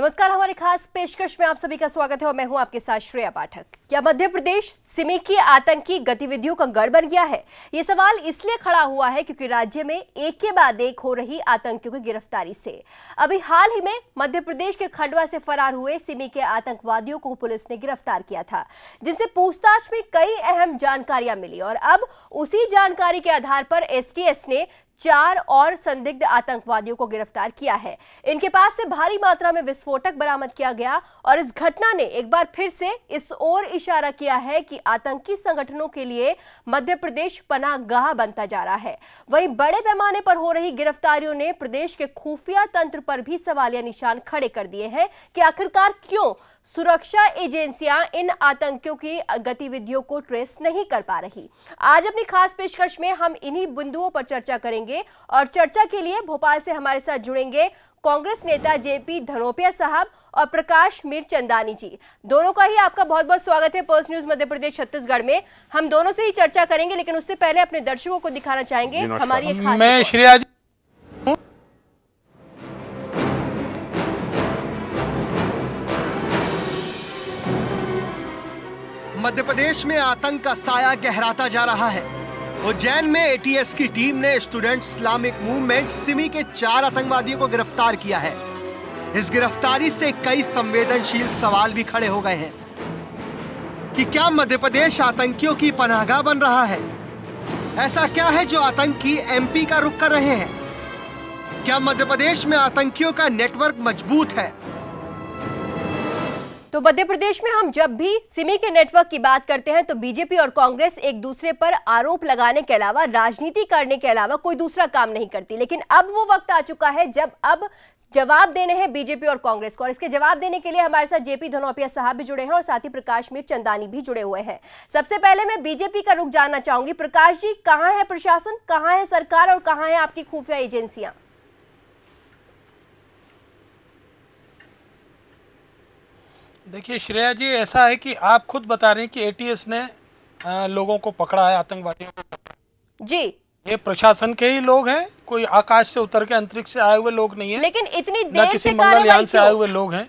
नमस्कार, हमारी खास पेशकश में आप सभी का स्वागत है और मैं हूं आपके साथ श्रेया पाठक। क्या मध्य प्रदेश सिमी की आतंकी गतिविधियों का गढ़ बन गया है? ये सवाल इसलिए खड़ा हुआ है क्योंकि राज्य में एक के बाद एक हो रही आतंकियों की गिरफ्तारी से अभी हाल ही में मध्य प्रदेश के खंडवा से फरार हुए सिमी के आतंकवादियों को पुलिस ने गिरफ्तार किया था, जिनसे पूछताछ में कई अहम जानकारियां मिली और अब उसी जानकारी के आधार पर एसटीएस ने 4 और संदिग्ध आतंकवादियों को गिरफ्तार किया है। इनके पास से भारी मात्रा में विस्फोटक बरामद किया गया और इस घटना ने एक बार फिर से इस ओर इशारा किया है कि आतंकी संगठनों के लिए मध्य प्रदेश पनाहगाह बनता जा रहा है। वहीं बड़े पैमाने पर हो रही गिरफ्तारियों ने प्रदेश के खुफिया तंत्र पर भी सवालिया निशान खड़े कर दिए हैं कि आखिरकार क्यों सुरक्षा एजेंसियां इन आतंकियों की गतिविधियों को ट्रेस नहीं कर पा रही। आज अपनी खास पेशकश में हम इन्हीं बिंदुओं पर चर्चा करेंगे और चर्चा के लिए भोपाल से हमारे साथ जुड़ेंगे कांग्रेस नेता जेपी धनोपिया साहब और प्रकाश मीरचंदानी जी। दोनों का ही आपका बहुत बहुत स्वागत है पर्स न्यूज मध्य प्रदेश छत्तीसगढ़ में। हम दोनों से ही चर्चा करेंगे, लेकिन उससे पहले अपने दर्शकों को दिखाना चाहेंगे हमारी एक खास मैं श्रेया जी मध्य प्रदेश में आतंक का साया गहराता जा रहा है। उज्जैन में एटीएस की टीम ने स्टूडेंट इस्लामिक मूवमेंट सिमी के 4 आतंकवादियों को गिरफ्तार किया है। इस गिरफ्तारी से कई संवेदनशील सवाल भी खड़े हो गए हैं कि क्या मध्य प्रदेश आतंकियों की पनाहगाह बन रहा है? ऐसा क्या है जो आतंकी एमपी का रुख कर रहे हैं? क्या मध्य प्रदेश में आतंकियों का नेटवर्क मजबूत है? तो मध्य प्रदेश में हम जब भी सिमी के नेटवर्क की बात करते हैं तो बीजेपी और कांग्रेस एक दूसरे पर आरोप लगाने के अलावा, राजनीति करने के अलावा कोई दूसरा काम नहीं करती। लेकिन अब वो वक्त आ चुका है जब अब जवाब देने हैं बीजेपी और कांग्रेस को, और इसके जवाब देने के लिए हमारे साथ जेपी धनोपिया साहब भी जुड़े हैं और साथ ही प्रकाश मीरचंदानी भी जुड़े हुए हैं। सबसे पहले मैं बीजेपी का रुख जानना चाहूंगी। प्रकाश जी, कहां है प्रशासन, कहां है सरकार और कहां है आपकी खुफिया एजेंसियां? देखिए श्रेया जी, ऐसा है कि आप खुद बता रहे हैं कि एटीएस ने लोगों को पकड़ा है, आतंकवादियों को जी। ये प्रशासन के ही लोग हैं, कोई आकाश से उतर के अंतरिक्ष से आए हुए लोग नहीं है, लेकिन इतनी देर किसी से मंगलयान से आए हुए लोग हैं।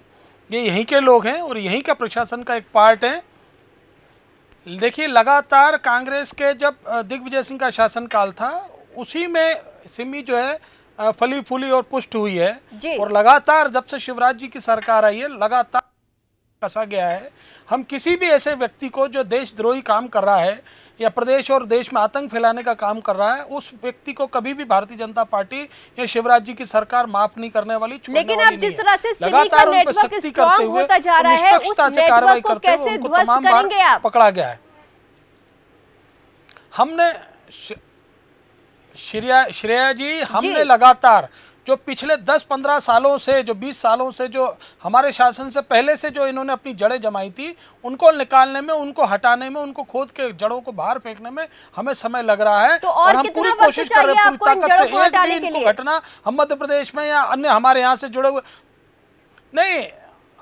ये यहीं के लोग हैं और यहीं का प्रशासन का एक पार्ट है। देखिए, लगातार कांग्रेस के जब दिग्विजय सिंह का शासनकाल था उसी में सिमी जो है फली फूली और पुष्ट हुई है और लगातार जब से शिवराज जी की सरकार आई है लगातार कसा गया है। हम किसी भी ऐसे व्यक्ति को जो देशद्रोही काम कर रहा है या प्रदेश और देश में आतंक फैलाने का काम कर रहा है, उस व्यक्ति को कभी भी भारतीय जनता पार्टी या शिवराज जी की सरकार माफ नहीं करने वाली। लेकिन अब जिस तरह से सिमी का नेटवर्क स्ट्रांग होता जा रहा है, उस नेटवर्क को कैसे ध्वस्त करेंगे आप? पकड़ा गया है। हमने श्रेया जी, हमने लगातार जो पिछले 10-15 सालों से, जो 20 सालों से, जो हमारे शासन से पहले से जो इन्होंने अपनी जड़ें जमाई थी, उनको निकालने में, उनको हटाने में, उनको खोद के जड़ों को बाहर फेंकने में हमें समय लग रहा है। तो और हम पूरी कोशिश कर रहे हैं पूरी ताकत से एक भी इनको घटना हम मध्य प्रदेश में या अन्य हमारे यहाँ से जुड़े हुए नहीं,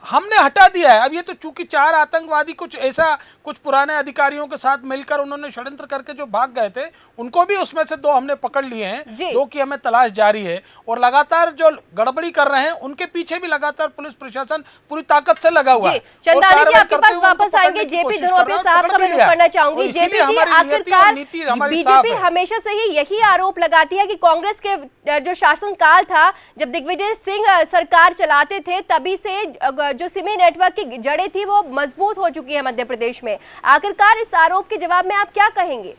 हमने हटा दिया है। अब ये तो चूंकि 4 आतंकवादी कुछ पुराने अधिकारियों के साथ मिलकर उन्होंने षड्यंत्र करके जो भाग गए थे, उनको भी उसमें से 2 हमने पकड़ लिए हैं, 2 की हमें तलाश जारी है। और लगातार जो गड़बड़ी कर रहे हैं उनके पीछे भी लगातार पुलिस प्रशासन पूरी ताकत से लगा हुआ है। चंदानी जी, आपके पास वापस आएंगे। जेपी धनोपिया साहब का मैं रुख करना चाहूंगी। जेपी जी, आखिरकार बीजेपी हमेशा से ही यही आरोप लगाती है कि कांग्रेस के जो शासनकाल था, जब दिग्विजय सिंह सरकार चलाते थे, तभी से जो सिमी नेटवर्क की जड़ें थी वो मजबूत हो चुकी है मध्य प्रदेश में। आखिरकार इस आरोप के जवाब में आप क्या कहेंगे?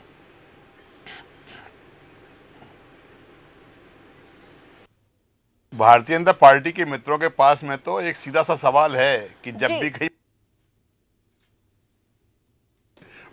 भारतीय जनता पार्टी के मित्रों के पास में तो एक सीधा सा सवाल है कि जब भी कहीं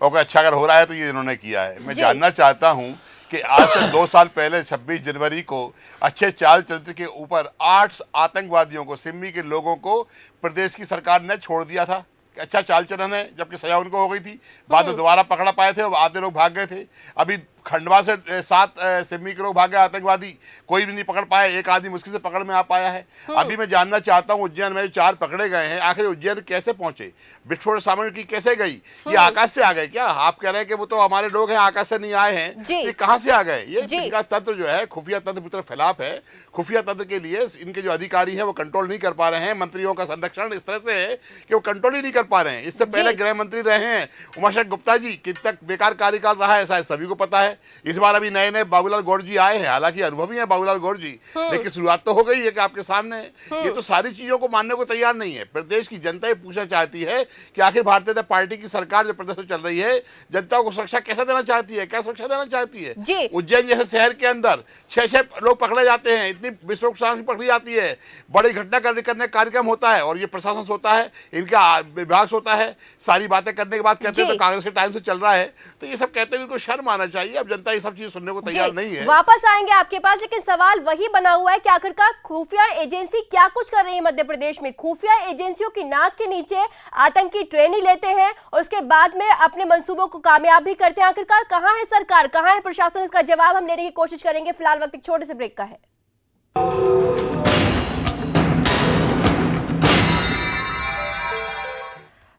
अच्छा अगर हो रहा है तो ये इन्होंने किया है। मैं जानना चाहता हूं कि आज से 2 साल पहले 26 जनवरी को अच्छे चाल चरित्र के ऊपर 8 आतंकवादियों को, सिमी के लोगों को प्रदेश की सरकार ने छोड़ दिया था। अच्छा चाल चलन है, जबकि सजा उनको हो गई थी। बाद में दोबारा पकड़ा पाए थे और आधे लोग भाग गए थे। अभी खंडवा से 7 सिमी के लोग भागे आतंकवादी, कोई भी नहीं पकड़ पाए, एक आदमी मुश्किल से पकड़ में आ पाया है। अभी मैं जानना चाहता हूँ उज्जैन में 4 पकड़े गए हैं, आखिर उज्जैन कैसे पहुंचे, विस्फोटक सामग्री कैसे गई, ये आकाश से आ गए क्या? आप कह रहे हैं कि वो तो हमारे लोग हैं, आकाश से नहीं आए हैं, ये कहाँ से आ गए? ये इनका तंत्र जो है खुफिया तंत्र की तरफ फैलाव है। खुफिया तंत्र के लिए इनके जो अधिकारी हैं वो कंट्रोल नहीं कर पा रहे हैं। मंत्रियों का संरक्षण इस तरह से है कि वो कंट्रोल ही नहीं कर पा रहे हैं। इससे पहले गृह मंत्री रहे हैं उमाशंकर गुप्ता जी, कितना बेकार कार्यकाल रहा है शायद सभी को पता है। इस बार अभी नए नए बाबूलाल गौड़ जी आए हैं, हालांकि अनुभवी हैं बाबूलाल गौड़ जी, लेकिन शुरुआत तो हो गई है कि आपके सामने। ये तो सारी चीजों को मानने को तैयार नहीं है। प्रदेश की जनता ये पूछना चाहती है कि आखिर भारतीय जनता पार्टी की सरकार जो प्रदेश में चल रही है, जनता को सुरक्षा कैसे देना चाहती है, क्या सुरक्षा देना चाहती है? उज्जैन जैसे शहर के अंदर 6 लोग पकड़े जाते हैं, इतनी विस्फोटक सामग्री पकड़ी जाती है, बड़ी घटना करने कार्यक्रम होता है और ये प्रशासन सोता है, इनका विभाग सोता है। सारी बातें करने के बाद कहते हैं तो कांग्रेस के टाइम से चल रहा है, तो ये सब कहते हुए तो शर्म आना चाहिए। अब जनता ये सब चीजें सुनने को तैयार नहीं है। वापस आएंगे आपके पास, लेकिन सवाल वही बना हुआ है कि आखिरकार खुफिया एजेंसी क्या कुछ कर रही है मध्य प्रदेश में। खुफिया एजेंसियों की नाक के नीचे आतंकी ट्रेनिंग लेते हैं और उसके बाद में अपने मंसूबों को कामयाब भी करते हैं। आखिरकार कहां है सरकार, कहां है प्रशासन? इसका जवाब हम लेने की कोशिश करेंगे। फिलहाल वक्त एक छोटे से ब्रेक का है।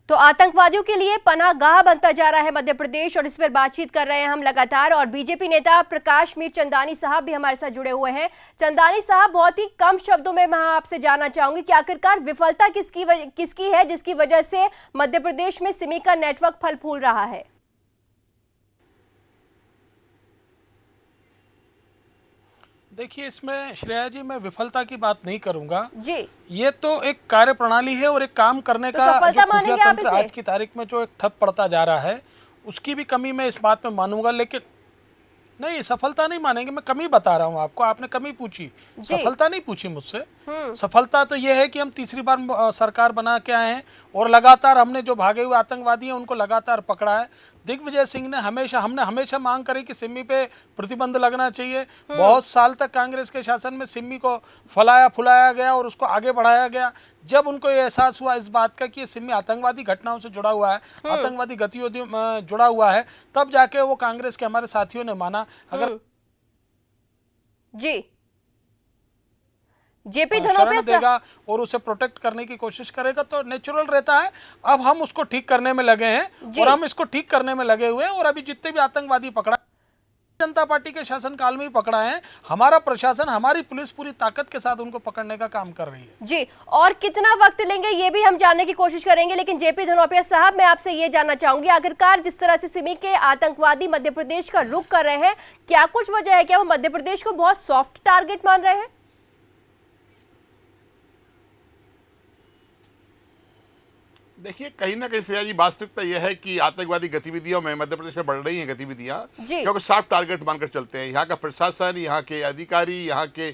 तो आतंकवादियों के लिए पनाहगाह बनता जा रहा है मध्य प्रदेश, और इस पर बातचीत कर रहे हैं हम लगातार। और बीजेपी नेता प्रकाश मीर चंदानी साहब भी हमारे साथ जुड़े हुए हैं। चंदानी साहब, बहुत ही कम शब्दों में मैं आपसे जानना चाहूंगी कि आखिरकार विफलता किसकी है जिसकी वजह से मध्य प्रदेश में सिमी का नेटवर्क फल फूल रहा है? देखिए, इसमें श्रेया जी मैं विफलता की बात नहीं करूंगा जी। ये तो एक कार्य प्रणाली है और एक काम करने का सफलता जो मानेंगे खुफिया आप तंत्र इसे? आज की तारीख में जो एक ठप पड़ता जा रहा है, उसकी भी कमी मैं इस बात में मानूंगा। लेकिन नहीं, सफलता नहीं मानेंगे, मैं कमी बता रहा हूँ आपको। आपने कमी पूछी, सफलता नहीं पूछी मुझसे। सफलता तो यह है कि हम तीसरी बार सरकार बना के आए हैं और लगातार हमने जो भागे हुए आतंकवादी हैं उनको लगातार पकड़ा है। दिग्विजय सिंह ने हमने हमेशा मांग करी कि सिमी पे प्रतिबंध लगना चाहिए। बहुत साल तक कांग्रेस के शासन में सिमी को फलाया फुलाया गया और उसको आगे बढ़ाया गया। जब उनको ये एहसास हुआ इस बात का कि ये सिमी आतंकवादी घटनाओं से जुड़ा हुआ है, आतंकवादी गतिविधियों में जुड़ा हुआ है, तब जाके वो कांग्रेस के हमारे साथियों ने माना। अगर जी जेपी धनोपिया देगा और उसे प्रोटेक्ट करने की कोशिश करेगा तो नेचुरल रहता है। अब हम उसको ठीक करने में लगे हैं और हम इसको ठीक करने में लगे हुए हैं। और अभी जितने भी आतंकवादी पकड़ा, जनता पार्टी के शासनकाल में ही पकड़ा है। हमारा प्रशासन, हमारी पुलिस पूरी ताकत के साथ उनको पकड़ने का काम कर रही है। जी, और कितना वक्त लेंगे ये भी हम जानने की कोशिश करेंगे। लेकिन जेपी धनोपिया साहब, मैं आपसे ये जानना चाहूंगी, आखिरकार जिस तरह से सिमी के आतंकवादी मध्य प्रदेश का रुख कर रहे हैं, क्या कुछ वजह है? क्या वो मध्य प्रदेश को बहुत सॉफ्ट टारगेट मान रहे हैं? देखिए, कहीं ना कहीं श्रेया जी वास्तविकता यह है कि आतंकवादी गतिविधियों में मध्य प्रदेश में बढ़ रही हैं गतिविधियां, क्योंकि सॉफ्ट टारगेट मानकर चलते हैं। यहाँ का प्रशासन, यहाँ के अधिकारी, यहाँ के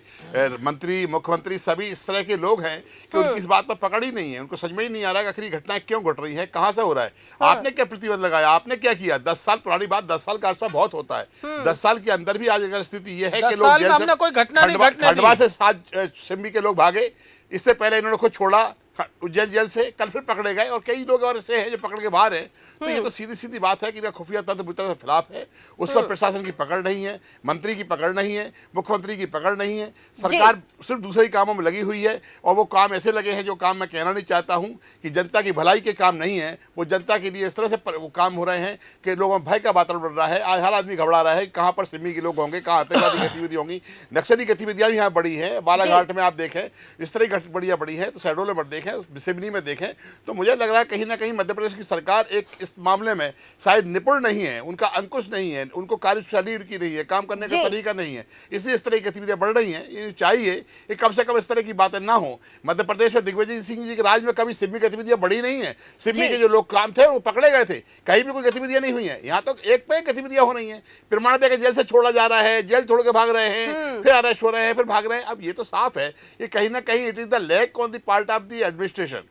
मंत्री, मुख्यमंत्री सभी इस तरह के लोग हैं कि उनकी इस बात पर पकड़ ही नहीं है। उनको समझ में ही नहीं आ रहा है आखिर ये घटनाएं क्यों घट रही है, कहाँ से हो रहा है। आपने क्या प्रतिबंध लगाया, आपने क्या किया? 10 साल पुरानी बात, 10 साल का अर्सा बहुत होता है। 10 साल के अंदर भी आज अगर स्थिति यह है कि लोग जेल से खंडवा से 7 सिमी के लोग भागे। इससे पहले इन्होंने खुद छोड़ा उज्जैन जेल से, कल फिर पकड़े गए और कई लोग और ऐसे हैं जो पकड़ के बाहर हैं। तो ये तो सीधी सीधी बात है कि ना खुफिया तंत्र बुरी तरह से खिलाफ है, उस पर प्रशासन की पकड़ नहीं है, मंत्री की पकड़ नहीं है, मुख्यमंत्री की पकड़ नहीं है। सरकार सिर्फ दूसरे कामों में लगी हुई है और वो काम ऐसे लगे हैं जो काम मैं कहना नहीं चाहता हूँ कि जनता की भलाई के काम नहीं है। वो जनता के लिए इस तरह से वो काम हो रहे हैं कि लोगों में भय का वातावरण बढ़ रहा है। आज हर आदमी घबरा रहा है कहाँ पर सिमी के लोग होंगे, कहाँ आतंकवादी गतिविधि होंगी। नक्सली गतिविधियाँ भी यहाँ बढ़ी हैं। बालाघाट में आप देखें इस तरह की बढ़िया बढ़ी है, तो शहडोल में देखें, सिवनी में देखें, तो मुझे लग रहा है कहीं ना कहीं मध्य प्रदेश की सरकार एक इस मामले में शायद निपुण नहीं है, उनका अंकुश नहीं है, उनको कार्यशैली उनकी नहीं है, काम करने का तरीका नहीं है, इसलिए इस तरह की गतिविधियां बढ़ रही हैं। ये चाहिए कि कम से कम इस तरह की बातें ना हो। मध्य प्रदेश में दिग्विजय सिंह जी के राज में कभी सिमी गतिविधियां बढ़ी नहीं है। सिमी के जो लोग काम थे वो पकड़े गए थे, कहीं भी कोई गतिविधियां नहीं हुई है। यहाँ तो एक पे गतिविधियां हो रही है। प्रमाण देकर जेल से छोड़ा जा रहा है, जेल छोड़ के भाग रहे हैं, फिर अरेस्ट हो रहे हैं, फिर भाग रहे हैं। अब ये तो साफ है कि कहीं ना कहीं it is the lack on the part of the administration.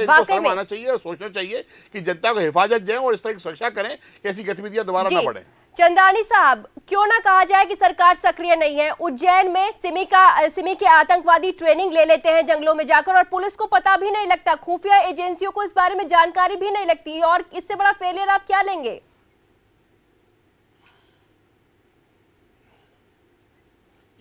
वाकई में आना चाहिए और सोचना चाहिए कि जनता को हिफाजत दें और इस तरह की सुरक्षा करें कि ऐसी गतिविधियां दोबारा न बढ़े। चंदानी साहब, क्यों ना कहा जाए कि सरकार सक्रिय नहीं है। उज्जैन में सिमी के आतंकवादी ट्रेनिंग ले लेते हैं जंगलों में जाकर और पुलिस को पता भी नहीं लगता, खुफिया एजेंसियों को इस बारे में जानकारी भी नहीं लगती, और इससे बड़ा फेलियर आप क्या लेंगे?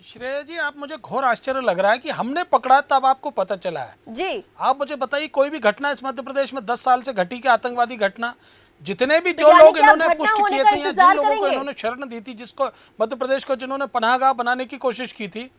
श्रेया जी, आप मुझे घोर आश्चर्य लग रहा है कि हमने पकड़ा तब आपको पता चला है। जी, आप मुझे बताइए, कोई भी घटना इस मध्य प्रदेश में 10 साल से घटी के आतंकवादी घटना, जितने भी तो जो यानी लोग कि आप इन्होंने घटना पुष्टि होने किए का थे या इंतजार जिन लोगों को करेंगे? इन्होंने शरण दी थी, जिसको मध्य प्रदेश को जिन्होंने पनाहगाह बनाने की कोशिश की थी,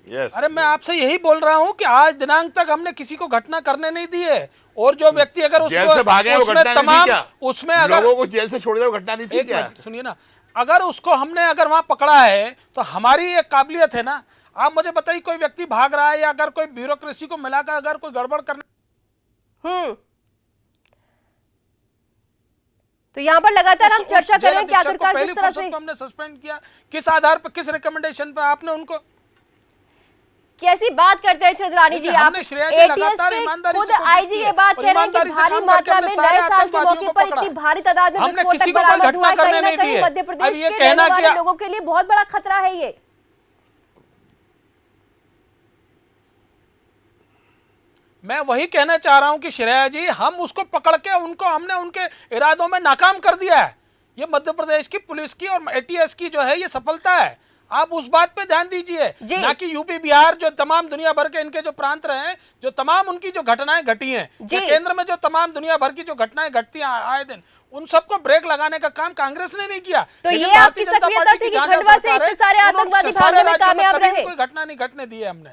यस, अरे मैं आपसे यही बोल रहा हूं कि आज दिनांक तक हमने किसी को घटना करने नहीं दी है। और जो व्यक्ति अगर जेल से भागे हैं, वो उसमें घटना नहीं थी तमाम क्या? उसमें अगर लोगों को जेल से छोड़ दिया, वो घटना नहीं थी एक क्या? मिनट सुनिए ना, अगर उसको हमने अगर वहां पकड़ा है तो हमारी एक काबिलियत है ना। आप मुझे बताइए, कोई व्यक्ति भाग रहा है या अगर कोई ब्यूरोक्रेसी को मिलाकर अगर कोई गड़बड़ करने, तो यहाँ पर लगातार हम चर्चा कर रहे हैं कि जेल अधीक्षक को आखिरकार पहली किस तरह फुर्सत से में हमने सस्पेंड किया, किस आधार पर, किस रिकमेंडेशन पर आपने उनको, कैसी बात करते हैं चंद्रानी जी देखिए, आप? हमने श्रेया जी एटीएस लगातार के ईमानदारी खुद से कोशिश आईजी की ये है बात और कह रहे हैं कि ईमानदारी से भारी काम करके मात्रा हमने में सारे नए साल के आतंकवादियों मौके को पर पकड़ा। इतनी भारी तादाद में हमने विस्फोटक किसी को कोई बरामद हुआ घटना है। कहीं करने ना नहीं दी कहीं है। मध्य अब प्रदेश ये के कहना रहने कि वाले लोगों के लिए बहुत बड़ा खतरा है ये। मैं वही कहना चाह रहा हूं कि श्रेया जी, हम उसको पकड़ के उनको हमने उनके इरादों में नाकाम कर दिया है। ये मध्य प्रदेश की पुलिस की और एटीएस की जो है ये सफलता है। आप उस बात पे ध्यान दीजिए, ना कि यूपी बिहार जो तमाम दुनिया भर के इनके जो प्रांत रहे हैं, जो तमाम उनकी जो घटनाएं घटी हैं, ये केंद्र में जो तमाम दुनिया भर की जो घटनाएं घटती हैं आए दिन, उन सबको ब्रेक लगाने का काम कांग्रेस ने नहीं किया। तो लेकिन ये भारतीय आपकी जनता सक्रियता पार्टी थी की कि जहां खंडवा से सरकार है, इतने सारे उन्होंने आतंकवादी सारे भागने में राज्यों कामयाब कभी रहे। कोई घटना नहीं घटने दी है हमने।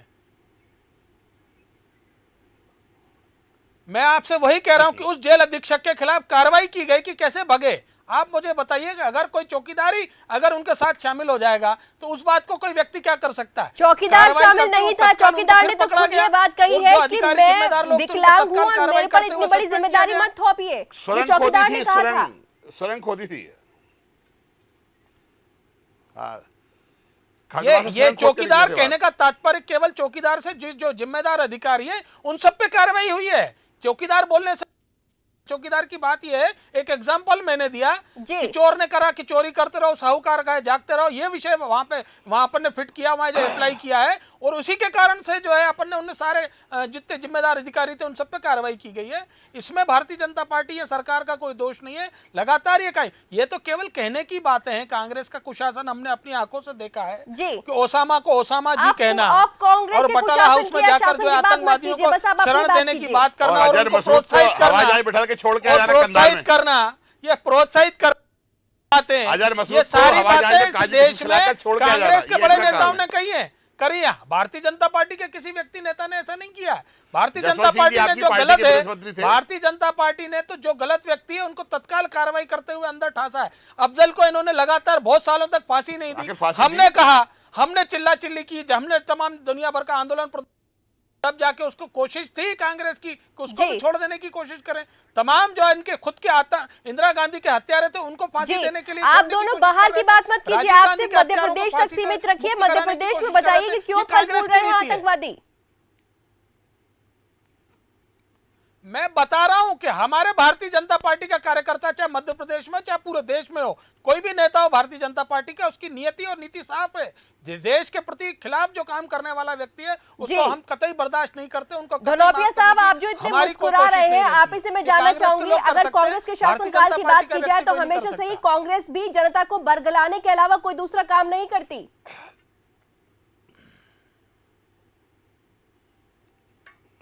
मैं आपसे वही कह रहा हूं कि उस जेल अधीक्षक के खिलाफ कार्रवाई की गई कि कैसे भगे। आप मुझे बताइए कि अगर कोई चौकीदारी अगर उनके साथ शामिल हो जाएगा तो उस बात को कोई व्यक्ति क्या कर सकता है? चौकीदार कार्रवाई शामिल करते नहीं हुए था। तत्काल चौकीदार उनको ने फिर तो पकड़ा खुद ये गया। बात कही और है जो कि अधिकारी मैं जिम्मेदार लोग थे, उनको विकलांग तत्काल हूं और कार्रवाई मेरे पर करते इतनी हुए बड़ी सस्पेंड जिम्मेदारी किया मत थोपिए, ये सुरंग चौकीदार खोदी ने थी, कहा था। सुरंग खोदी थी। हाँ, ये चौकीदार कहने का तात्पर्य केवल चौकीदार से जो जिम्मेदार अधिकारी है उन सब पे कार्रवाई हुई है। चौकीदार बोलने से चौकीदार की बात ये है, एक एग्जांपल मैंने दिया कि चोर ने करा कि चोरी करते रहो, साहूकार का जागते रहो, ये विषय वहां अपन ने फिट किया, वहां जो अप्लाई किया है और उसी के कारण से जो है अपन ने उनने सारे जितने जिम्मेदार अधिकारी थे उन सब पे कार्रवाई की गई है। इसमें भारतीय जनता पार्टी या सरकार का कोई दोष नहीं है। लगातार ये तो केवल कहने की बातें हैं। कांग्रेस का कुशासन हमने अपनी आंखों से देखा है कि ओसामा को ओसामा जी कहना और बटाला हाउस में जाकर जो आतंकवादियों को शरण देने की बात करना और उनको प्रोत्साहित करना, ये प्रोत्साहित कर बातें, ये सारी बातें इस देश में कांग्रेस के बड़े नेताओं ने कही है, करी है। भारतीय जनता पार्टी के किसी व्यक्ति नेता ने ऐसा नहीं किया। भारतीय जनता पार्टी ने जो गलत है, भारतीय जनता पार्टी ने तो जो गलत व्यक्ति है उनको तत्काल कार्रवाई करते हुए अंदर ठासा है। अफजल को इन्होंने लगातार बहुत सालों तक फांसी नहीं दी। हमने कहा, हमने चिल्ला चिल्ली की, हमने तमाम दुनिया भर का आंदोलन, तब जाके उसको कोशिश थी कांग्रेस की कि उसको भी छोड़ देने की कोशिश करें। तमाम जो इनके खुद के इंदिरा गांधी के हत्यारे थे उनको फांसी देने के लिए आप दोनों बाहर की बात मत कीजिए, आप सिर्फ मध्य प्रदेश तक सीमित रखिए। मध्य प्रदेश में बताइए कि क्यों फल फूल रहे हैं आतंकवादी। मैं बता रहा हूं कि हमारे भारतीय जनता पार्टी का कार्यकर्ता चाहे मध्य प्रदेश में चाहे पूरे देश में हो, कोई भी नेता हो भारतीय जनता पार्टी का, उसकी नियति और नीति साफ है। देश के प्रति खिलाफ जो काम करने वाला व्यक्ति है उसको हम कतई बर्दाश्त नहीं करते। उनको धनौपिया साहब, आप जो इतने मुस्कुरा रहे हैं, आप इसे मैं जानना चाहूंगी, अगर कांग्रेस के शासनकाल की बात की जाए तो हमेशा से ही कांग्रेस भी जनता को बरगलाने के अलावा कोई दूसरा काम नहीं करती।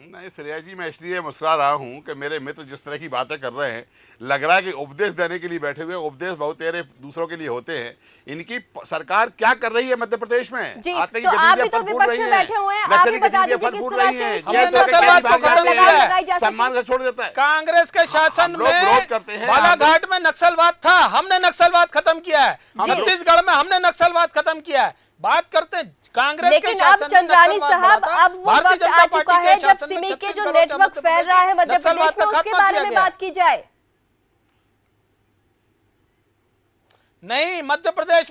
नहीं श्रेया जी, मैं इसलिए मुस्कुरा रहा हूं कि मेरे मित्र जिस तरह की बातें कर रहे हैं, लग रहा है कि उपदेश देने के लिए बैठे हुए। उपदेश बहुत तेरे दूसरों के लिए होते हैं। इनकी सरकार क्या कर रही है मध्य प्रदेश में? आतंकी गतिविधियां फल फूल रही हैं, नक्सली गतिविधियां फल फूल रही हैं, सम्मान से छोड़ देता है। कांग्रेस के शासन में विरोध करते हैं। बालाघाट में नक्सलवाद था, हमने नक्सलवाद खत्म किया है। छत्तीसगढ़ में हमने नक्सलवाद खत्म किया है। बात करते हैं कांग्रेस के लेकिन अब चंद्रानी साहब, अब वो वक्त आ चुका है जब सिमी के जो नेटवर्क फैल रहा है मध्य प्रदेश में, उसके बारे में बात की जाए। नहीं, मध्य प्रदेश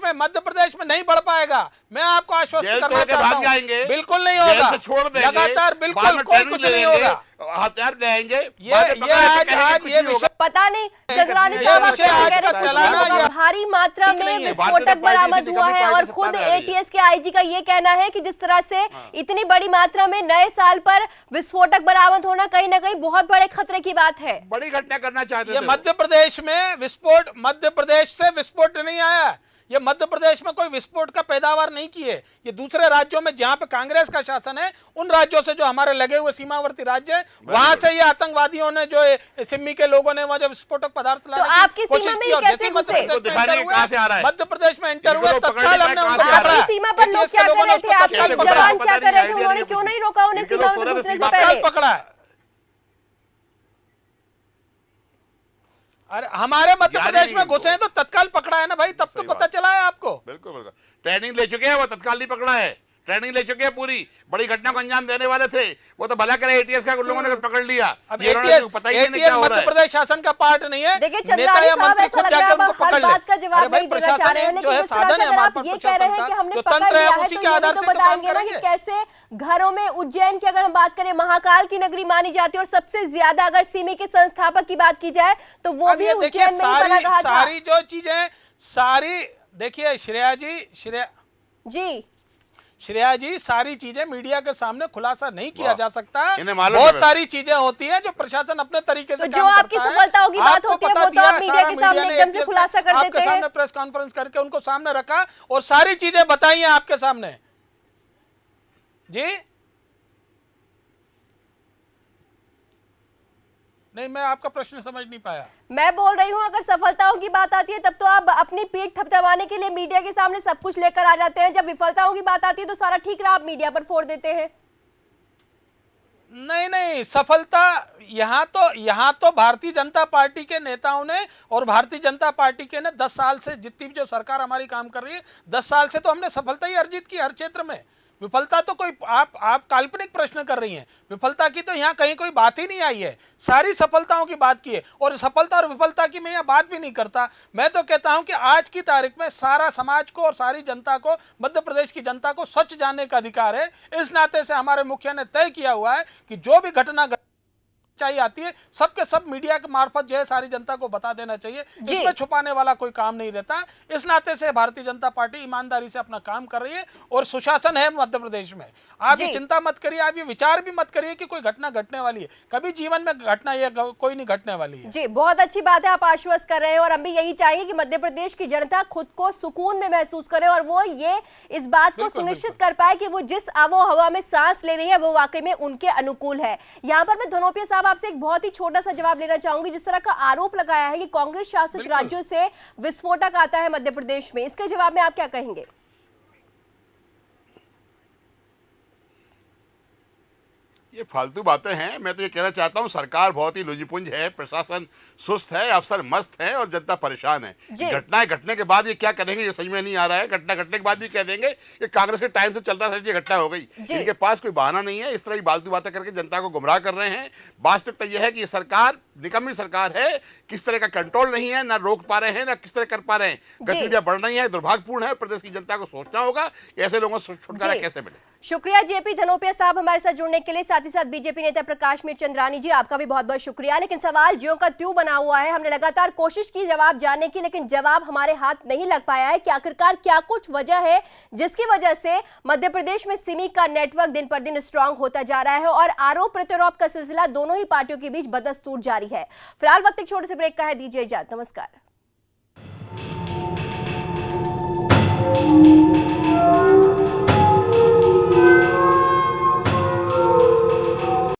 में नहीं बढ़ पाएगा। मैं आपको आश्वस्त करना चाहता हूं, बिल्कुल नहीं होगा। छोड़ देंगे, लगातार बिल्कुल कोई कुछ नहीं होगा। हथियार लेंगे, ये आज पता नहीं चंद्रानी साहब आप क्या कह रहे हैं? भारी मात्रा में विस्फोटक बरामद हुआ है और खुद एटीएस के आईजी का ये कहना है कि जिस तरह से इतनी बड़ी मात्रा में नए साल पर विस्फोटक बरामद होना कहीं ना कहीं बहुत बड़े खतरे की बात है। बड़ी घटना करना चाहते थे। मध्य प्रदेश में विस्फोट, मध्य प्रदेश से विस्फोट नहीं आया, ये मध्य प्रदेश में कोई विस्फोट का पैदावार नहीं की है। ये दूसरे राज्यों में जहां पे कांग्रेस का शासन है, उन राज्यों से जो हमारे लगे हुए सीमावर्ती राज्य है, वहां से ये आतंकवादियों ने जो सिम्मी के लोगों ने वहां जो विस्फोटक पदार्थ लाने की आपकी कोशिश सीमा में की और कैसे जैसे घुसे? मध्य प्रदेश में एंटर हुए तत्काल हमने उनको आपकी पकड़ा। सीमा पर लोग क्या कर रहे थे? आपके जवान क्या कर रहे थे? उन्होंने क्यों नहीं रोका उन्हें सीमा में घुसने से पहले? पकड़ा है। अरे हमारे मध्य प्रदेश में घुसे हैं तो तत्काल पकड़ा है ना भाई, तब तो पता चला है आपको। बिल्कुल बिल्कुल, ट्रेनिंग ले चुके हैं वो, तत्काल नहीं पकड़ा है, ट्रेनिंग ले चुके हैं, पूरी बड़ी घटना को अंजाम देने वाले थे वो, तो भला करे एटीएस का लोगों ने पकड़ लिया। अब ये एटीएस पता ही नहीं क्या हो रहा मध्य है। प्रदेश शासन का पार्ट नहीं है। देखिए चंद्राणी साहब, ऐसा लग रहा है आप हर बात का जवाब नहीं देना चाह रहे हैं, लेकिन जिस तरह से अगर आप ये कह रहे हैं कि हमने पकड़ लिया है, तो ये भी तो बताएंगे ना कि कैसे घरों में। उज्जैन की अगर हम बात करें, महाकाल की नगरी मानी जाती है, और सबसे ज्यादा अगर सिमी के संस्थापक की बात की जाए तो वो भी उज्जैन में ही बना रहा था। सारी जो चीजें सारी देखिए श्रेया जी सारी चीजें मीडिया के सामने खुलासा नहीं किया जा सकता। बहुत सारी चीजें होती हैं जो प्रशासन अपने तरीके से तो जो आपकी सफलताओं की बात होती है वो तो आप मीडिया के सामने एकदम से खुलासा कर देते हैं। सामने प्रेस कॉन्फ्रेंस करके उनको सामने रखा और सारी चीजें बताई हैं आपके सामने। जी नहीं, मैं आपका प्रश्न समझ नहीं पाया। मैं बोल रही हूं अगर सफलताओं की बात आती है तब तो आप अपनी पीठ थपथपाने के लिए मीडिया के सामने सब कुछ लेकर आ जाते हैं, जब विफलताओं की बात आती है तो सारा ठीक रहा आप मीडिया पर फोड़ देते हैं। नहीं, सफलता यहाँ तो भारतीय जनता पार्टी के नेताओं ने और भारतीय जनता पार्टी के ने 10 साल से जितनी भी जो सरकार हमारी काम कर रही है, 10 साल से तो हमने सफलता ही अर्जित की हर क्षेत्र में। विफलता तो कोई आप काल्पनिक प्रश्न कर रही हैं। विफलता की तो यहाँ कहीं कोई बात ही नहीं आई है, सारी सफलताओं की बात की है। और सफलता और विफलता की मैं यहाँ बात भी नहीं करता। मैं तो कहता हूं कि आज की तारीख में सारा समाज को और सारी जनता को, मध्य प्रदेश की जनता को सच जानने का अधिकार है। इस नाते से हमारे मुखिया ने तय किया हुआ है कि जो भी घटना चाहिए आती है सबके सब मीडिया के मार्फत जो है सारी जनता को बता देना चाहिए। इसमें छुपाने वाला कोई काम नहीं रहता। इस नाते से भारतीय जनता पार्टी ईमानदारी से अपना काम कर रही है और सुशासन है मध्य प्रदेश में। आप ये चिंता मत करिए, आप ये विचार भी मत करिए कि कोई घटना घटने वाली है। कभी जीवन में घटना ये कोई नहीं घटने वाली है। जी बहुत अच्छी बात है, आप आश्वस्त कर रहे हैं और हम भी यही चाहेंगे कि मध्य प्रदेश की जनता खुद को सुकून में महसूस करे और वो ये इस बात को सुनिश्चित कर पाए कि वो जिस आबो हवा में सांस ले रही है वो वाकई में उनके अनुकूल है। यहाँ पर मैं धनोपिया साहब आपसे एक बहुत ही छोटा सा जवाब लेना चाहूंगी। जिस तरह का आरोप लगाया है कि कांग्रेस शासित राज्यों से विस्फोटक आता है मध्य प्रदेश में, इसके जवाब में आप क्या कहेंगे? ये फालतू बातें हैं। मैं तो ये कहना चाहता हूँ सरकार बहुत ही लुजीपुंज है, प्रशासन सुस्त है, अफसर मस्त है और जनता परेशान है। घटनाएं घटने के बाद ये क्या करेंगे ये समझ में नहीं आ रहा है। घटना घटने के बाद भी कह देंगे कि कांग्रेस के टाइम से चल रहा था, ये घटना हो गई। इनके पास कोई बहाना नहीं है। इस तरह की फालतू बातें करके जनता को गुमराह कर रहे हैं। वास्तविकता यह है कि ये सरकार निकम्मी सरकार है, किस तरह का कंट्रोल नहीं है, ना रोक पा रहे हैं ना किस तरह कर पा रहे हैं। गतिविधियां बढ़ रही है, दुर्भाग्यपूर्ण है। प्रदेश की जनता को सोचना होगा कि ऐसे लोगों से छुटकारा कैसे मिले। शुक्रिया जेपी धनोपिया साहब हमारे साथ जुड़ने के लिए, साथ ही साथ बीजेपी नेता प्रकाश मीर चंद्रानी जी आपका भी बहुत बहुत शुक्रिया। लेकिन सवाल ज्यों का त्यों बना हुआ है। हमने लगातार कोशिश की जवाब जानने की, लेकिन जवाब हमारे हाथ नहीं लग पाया है कि आखिरकार क्या कुछ वजह है जिसकी वजह से मध्य प्रदेश में सिमी का नेटवर्क दिन पर दिन स्ट्रांग होता जा रहा है और आरोप प्रत्यारोप का सिलसिला दोनों ही पार्टियों के बीच बदस्तूर जारी है। फिलहाल वक्त एक छोटे से ब्रेक का है, दीजिए इजाजत, नमस्कार।